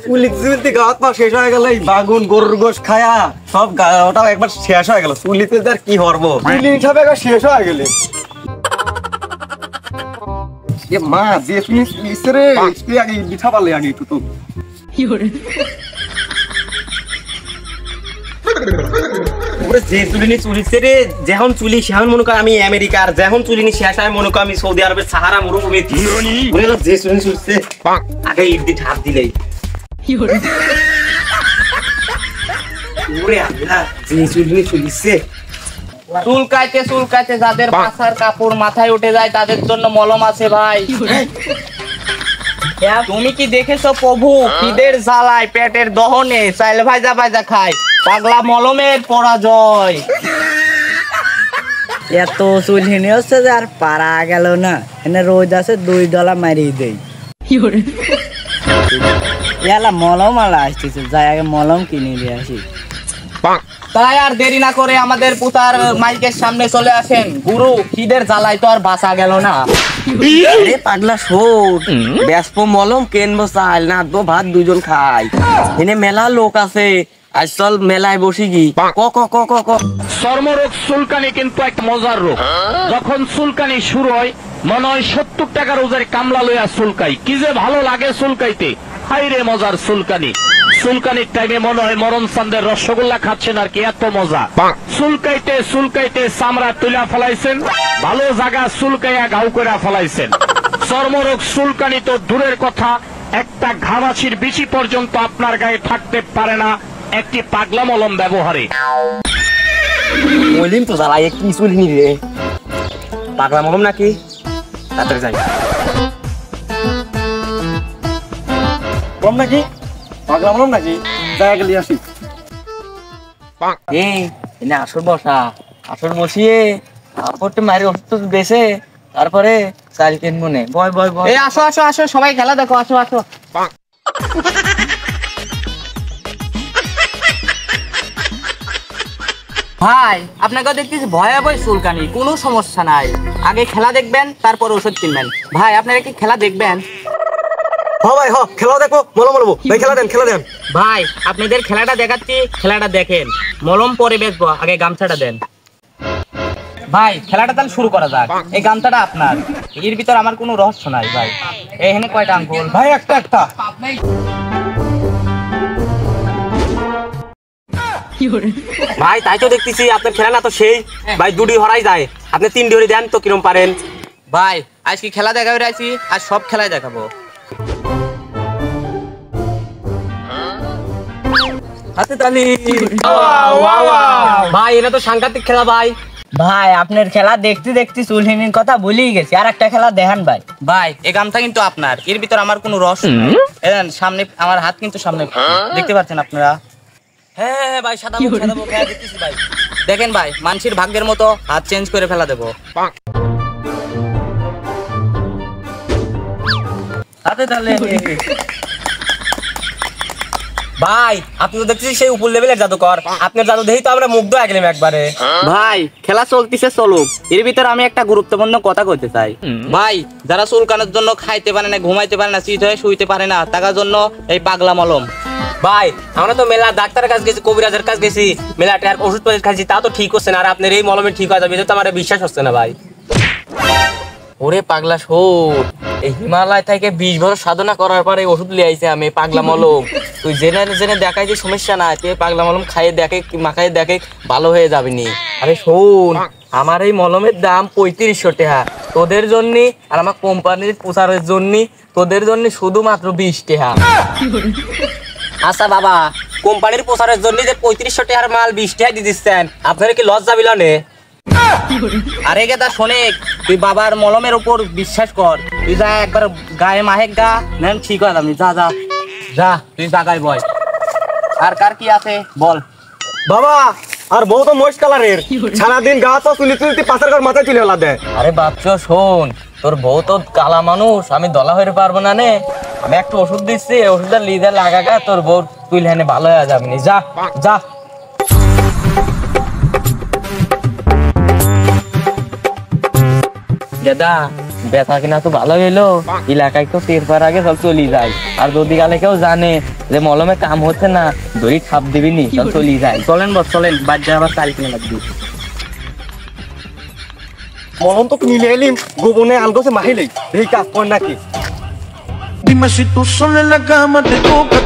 চুলি চুলতে গাত পা শেষ হয়ে গেল, বাগুন গরুর গোশ খায়া সব ওটাও একবার শেষ হয়ে গেল। চুলিতে আর কি হরবো, চুলি হিসাবে একবার শেষ হয়ে গেলে। মা যে চুলিছে রে, আগে পিঠা পারলে আগে একটু তো যে চুলি নি চুলিছে রে, যখন চুলি সেখন মনে কর আমি আমেরিকার, যখন চুলি নি শেষ হয় মনে কর আমি সৌদি আরবের সাহারা মরুভূমি। যে চুলি চুলছে আগে ইট দিয়ে ঠাপ দিলেই চুলকাইতে যাদের পাছার কাপড় মাথায় উঠে যায় তাদের জন্য মলম আছে ভাই। তুমি কি দেখেছো প্রভু খিদের জ্বালায় পেটের দহনে চাইলে ভাজা ভাজা খায়, পাগলা মলমের পরাজয়। এত চুলহিনি হচ্ছে যে আর পারা গেল না, এনে রোদ আছে $2 মারিয়ে দেই। এলা মলম আলা আসতেছে, যাই আগে মলম কিনে দিয়ে আসি। তাই আর দেরি না করে আমাদের পুতার মাইকের সামনে চলে আসেন। গুরু খিদের জ্বালায় তো আর বাঁচা গেল না। আরে পাগলা শোন, ব্যস্ত মলম কেনবো চাল না তো ভাত দুজন খাই, এনে মেলা লোক আছে, আজ চল মেলায় বসি কি। চর্মরোগ চুলকানি কিন্তু এক মজার রোগ। যখন চুলকানি শুরু হয় মনে হয় 70 টাকার ওজের কামলা লইয়া চুলকাই, কি যে ভালো লাগে চুলকাইতে। হাই রে মজার চুলকানি। চুলকানির টাইমে মনে হয় মরণ চান্দের রসগোল্লা খাচ্ছেন আর কি, এত মজা। চুলকাইতে চুলকাইতে চামড়া তুলা ফেলাইছেন, ভালো জায়গা চুলকাইয়া ঘাউ করে ফেলাইছেন। চর্মরোগ চুলকানি তো দূরের কথা, একটা ঘামাচির বিচি পর্যন্ত আপনার গায়ে থাকতে পারে না একটি পাগলা মলম ব্যবহারে। বলিম তো জ্বালাই কি চুলহিনি রে, পাগলা মলম নাকি? তাড়াতাড়ি যাই। কম নাকি পাগলা মলম নাকি? জায়গা গেলে আসি। এনে আসর বসা, আসর বসিয়ে আপরটা মারি ওষুধ বেছে, তারপরে চাল কিনবো নে। বয় বয় বয়, এই আসো আসো আসো, সবাই খেলা দেখো, আসো আসো। ভাই আপনাকে দেখতেছি ভয়ে ভয়ে চুলকানি, কোনো সমস্যা নাই। আগে খেলা দেখবেন তারপর ওষুধ কিনবেন। ভাই আপনারা কি খেলা দেখবেন? ভাই খেলা দেখবো, মলম বলবো ভাই, খেলা দেন খেলা দেন। ভাই আপনাদের খেলাটা দেখাচ্ছি, খেলাটা দেখেন। মলম পরে বেচবো, আগে গামছাটা দেন। ভাই খেলাটা তাহলে শুরু করা যাক। এই গামছাটা আপনার, এর ভিতর আমার কোনো রহস্য নাই ভাই। এখানে কয়টা আঙ্গুল? ভাই একটা। ভাই তাই তো দেখতেছি আপনার খেলা না তো সেই, ভাই 2টি হরাই যায়, আপনি 3টি হরে দেন তো কিরম পারেন। ভাই আজ কি খেলা দেখাবে আছি, আর সব খেলাই দেখাবো। হাতে তালি। ভাই এটা তো সাংঘাতিক খেলা ভাই। ভাই আপনার খেলা দেখতে দেখতে চুলহিনির কথা ভুলেই গেছি, আর একটা খেলা দেখান ভাই। ভাই এই গামটা কিন্তু আপনার, এর ভিতর আমার কোনো রহস্য নেই। সামনে আমার হাত কিন্তু সামনে, দেখতে পাচ্ছেন আপনারা? হ্যাঁ ভাই, সাদা মুখ দেখতেছি ভাই। দেখেন ভাই, মানুষের ভাগ্যের মতো হাত চেঞ্জ করে ফেলা দেবো। হাতে তালি। ভাই আপনি তো দেখতেছি সেই উপর লেভেলের জাদুকর, আপনার জাদু দেখি তো আমরা মুগ্ধ হয়ে গেলাম একবারে। ভাই খেলা চলতেছে চলুক, এর ভিতরে আমি একটা গুরুত্বপূর্ণ কথা কইতে চাই। ভাই যারা চুলকানোর জন্য খাইতে পারে না, ঘুমাইতে পারে না, চিত হয়ে শুইতে পারে না, তার জন্য এই পাগলা মলম। ভাই আমরা তো মেলা ডাক্তারের কাছে গেছি, কবিরাজের কাছে গেছি, মেলা ওষুধ পাতি খাইছি, তা তো ঠিক হচ্ছে না, আর আপনার এই মলমে ঠিক হয়ে যাবে এটা তো আমার বিশ্বাস হচ্ছে না ভাই। ওরে পাগলা শোন, এই হিমালয় থেকে 20 বছর সাধনা করার পরে ওষুধ লিয়ে আইছে আমি, পাগলা মলম। তুই জেনে জেনে দেখাই যে সমস্যা নাই, তুই পাগলা মলম খাইয়ে দেখে, মাখাই দেখে, ভালো হয়ে যাবিনি। আরে শোন, আমার এই মলমের দাম 3500 টাকা তোদের জন্য, আর আমার কোম্পানির প্রচারের জন্য তোদের জন্য শুধুমাত্র 20 টাকা। আচ্ছা বাবা, কোম্পানির প্রচারের জন্য যে 3500 টাকার মাল 20 টাকা দিয়ে দিচ্ছেন, আপনারা কি লস যাবিল নে? আরে গেদা শোনেক, তুই বাবার মলমের উপর বিশ্বাস কর, তুই যা একবার গায়ে মাহেক গা নেন, ঠিক হয় আমি। যা যা যা, তুই জাগায় বয়। আর কার কি আছে বল। বাবা আর বউ তো মহিষ কালারের, সারাদিন গা তো চুলি চুলতে পাশের ঘর মাথায় চুলে ফেলা দেয়। আরে বাচ্চা শোন, তোর বউ তো কালা মানুষ, আমি দলা হইতে পারবো না নে। আমি একটা ওষুধ দিচ্ছি, ওষুধটা লিদে লাগাগা, তোর বউ তুই হেনে ভালো হয়ে যাবি। যা যা। দাদা ব্যথা কিনা তো ভালো হইলো, এলাকায় তো টের পার আগে সব চলি যায়। আর যদি গালে কেউ জানে যে মলমে কাম হচ্ছে না, দড়ি ছাপ দিবিনি, সব চলি যায়। চলেন বস চলেন, বাদ যা আবার চাল কিনে লাগবে। মলম তো কিনে এলিম, গোপনে আলগোছে মাহিলেই এই কাজ কর নাকি? Dime si tú sola en la cama te toca.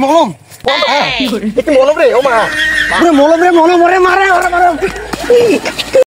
মলম মলম রে, ও মা মলম রে, মলম রে, মারে